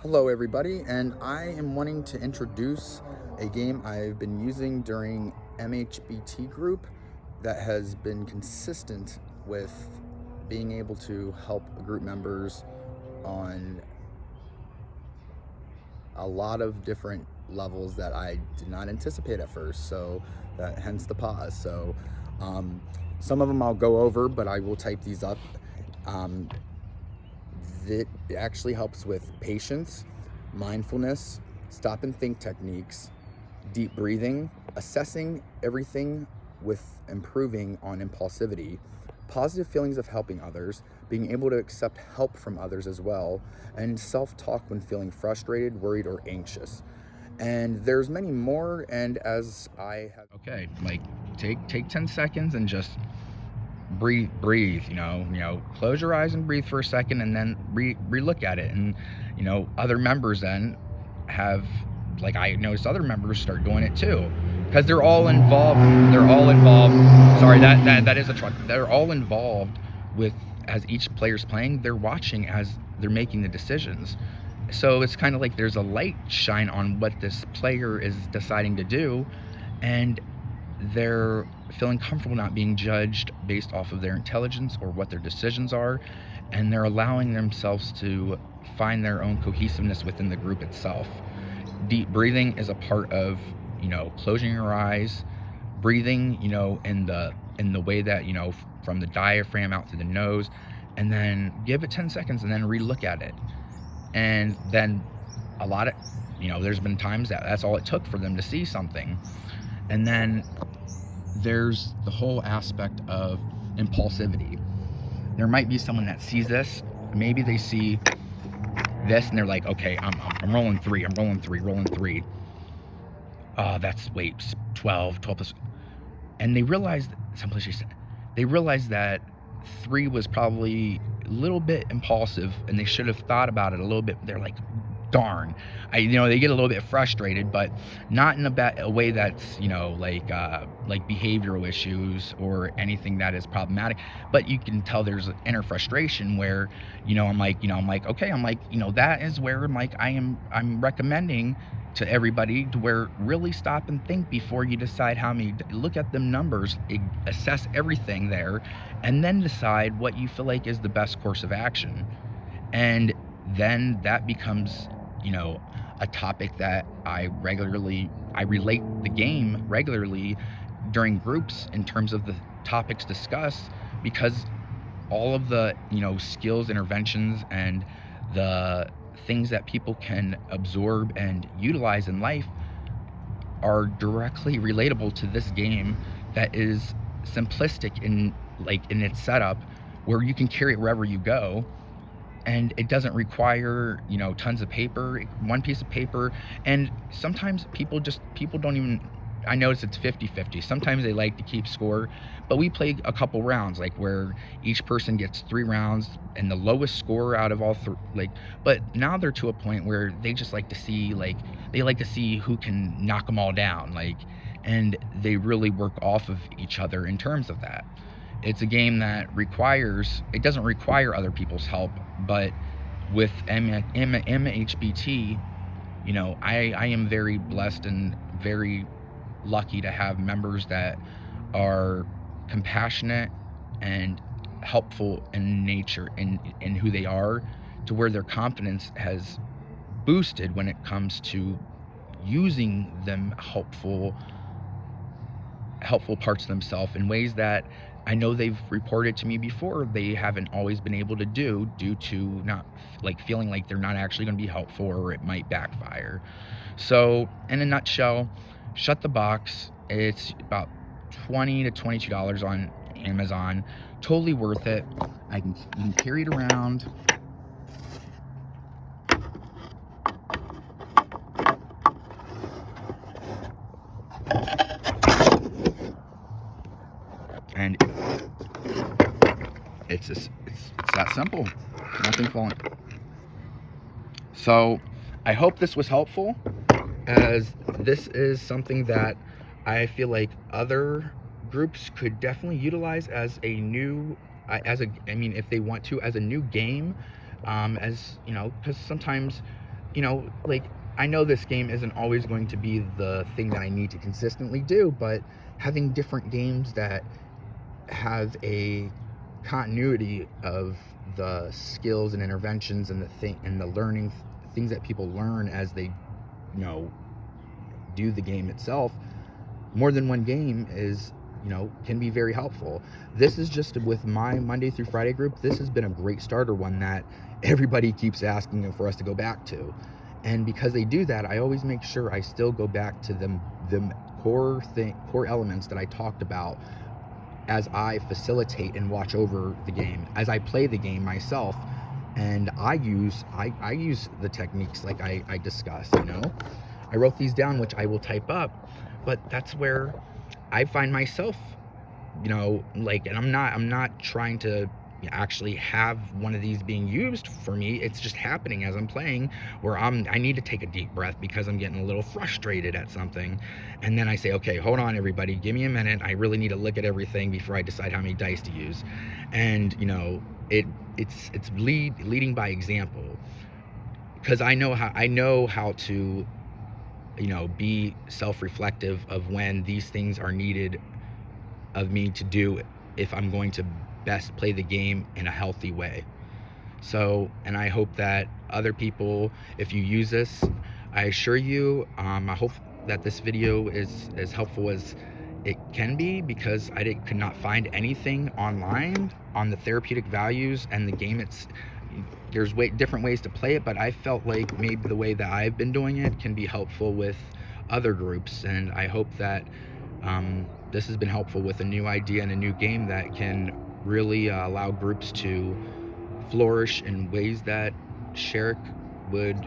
Hello everybody, and I am wanting to introduce a game I've been using during MHBT group that has been consistent with being able to help group members on a lot of different levels that I did not anticipate at first, so that hence the pause. Um, some of them I'll go over, but I will type these up. Um, it actually helps with patience, mindfulness, stop and think techniques, deep breathing, assessing everything with improving on impulsivity, positive feelings of helping others, being able to accept help from others as well, and self-talk when feeling frustrated, worried, or anxious. And there's many more, and as I have okay, like take 10 seconds and just breathe, close your eyes and breathe for a second, and then re-look at it. And other members then have, like, I noticed other members start doing it too, because they're all involved. Sorry, that is a truck. They're all involved with, as each player's playing, they're watching as they're making the decisions. So it's kind of like there's a light shine on what this player is deciding to do, and they're feeling comfortable not being judged based off of their intelligence or what their decisions are, and they're allowing themselves to find their own cohesiveness within the group itself. Deep breathing is a part of, closing your eyes, breathing, in the way that, from the diaphragm out through the nose, and then give it 10 seconds and then re-look at it. And then a lot of, there's been times that that's all it took for them to see something. And then there's the whole aspect of impulsivity. There might be someone that sees this, maybe they see this and they're like, okay, I'm rolling three, rolling three. That's, wait, 12 plus. And they realize, they realize that three was probably a little bit impulsive and they should have thought about it a little bit. They're like, darn, they get a little bit frustrated, but not in a way that's, like behavioral issues or anything that is problematic. But you can tell there's an inner frustration where, I'm like, okay, that is where I'm recommending to everybody to where really stop and think before you decide how many. Look at the numbers, assess everything there, and then decide what you feel like is the best course of action. And then that becomes, a topic that I relate the game regularly during groups in terms of the topics discussed, because all of the, skills, interventions, and the things that people can absorb and utilize in life are directly relatable to this game that is simplistic in its setup, where you can carry it wherever you go, and it doesn't require, tons of paper, one piece of paper. And sometimes people don't even, I notice it's 50-50. Sometimes they like to keep score, but we play a couple rounds, like where each person gets 3 rounds and the lowest score out of all three. But now they're to a point where they just like to see, who can knock them all down, and they really work off of each other in terms of that. It's a game that it doesn't require other people's help, but with MHBT, I am very blessed and very lucky to have members that are compassionate and helpful in nature, in who they are, to where their confidence has boosted when it comes to using them helpful parts of themselves in ways that I know they've reported to me before they haven't always been able to do, due to not, feeling like they're not actually going to be helpful or it might backfire. So in a nutshell, Shut the Box, it's about $20 to $22 on Amazon. Totally worth it. You can carry it around. And it's that simple. Nothing falling. So I hope this was helpful, as this is something that I feel like other groups could definitely utilize as a new, if they want to, as a new game, as because sometimes you know, like, I know this game isn't always going to be the thing that I need to consistently do, but having different games that have a continuity of the skills and interventions and the thing and the learning things that people learn as they, do the game itself, more than one game is, can be very helpful. This is just with my Monday through Friday group. This has been a great starter one that everybody keeps asking for us to go back to. And because they do that, I always make sure I still go back to them core elements that I talked about as I facilitate and watch over the game, as I play the game myself. And I use the techniques like I discussed. I wrote these down, which I will type up, but that's where I find myself, and I'm not trying to actually have one of these being used for me. It's just happening as I'm playing, where I need to take a deep breath because I'm getting a little frustrated at something, and then I say, okay, hold on, everybody, give me a minute. I really need to look at everything before I decide how many dice to use, and it's leading by example, because I know how to be self-reflective of when these things are needed of me to do if I'm going to best play the game in a healthy way. So, and I hope that other people, if you use this, I assure you, I hope that this video is as helpful as it can be, because could not find anything online on the therapeutic values and the game. There's different ways to play it, but I felt like maybe the way that I've been doing it can be helpful with other groups, and I hope that this has been helpful with a new idea and a new game that can really allow groups to flourish in ways that Sherrick would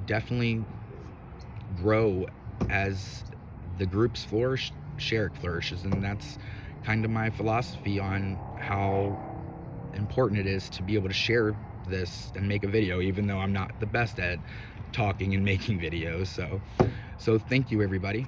definitely grow. As the groups flourish, Sherrick flourishes, and that's kind of my philosophy on how important it is to be able to share this and make a video, even though I'm not the best at talking and making videos. So thank you, everybody.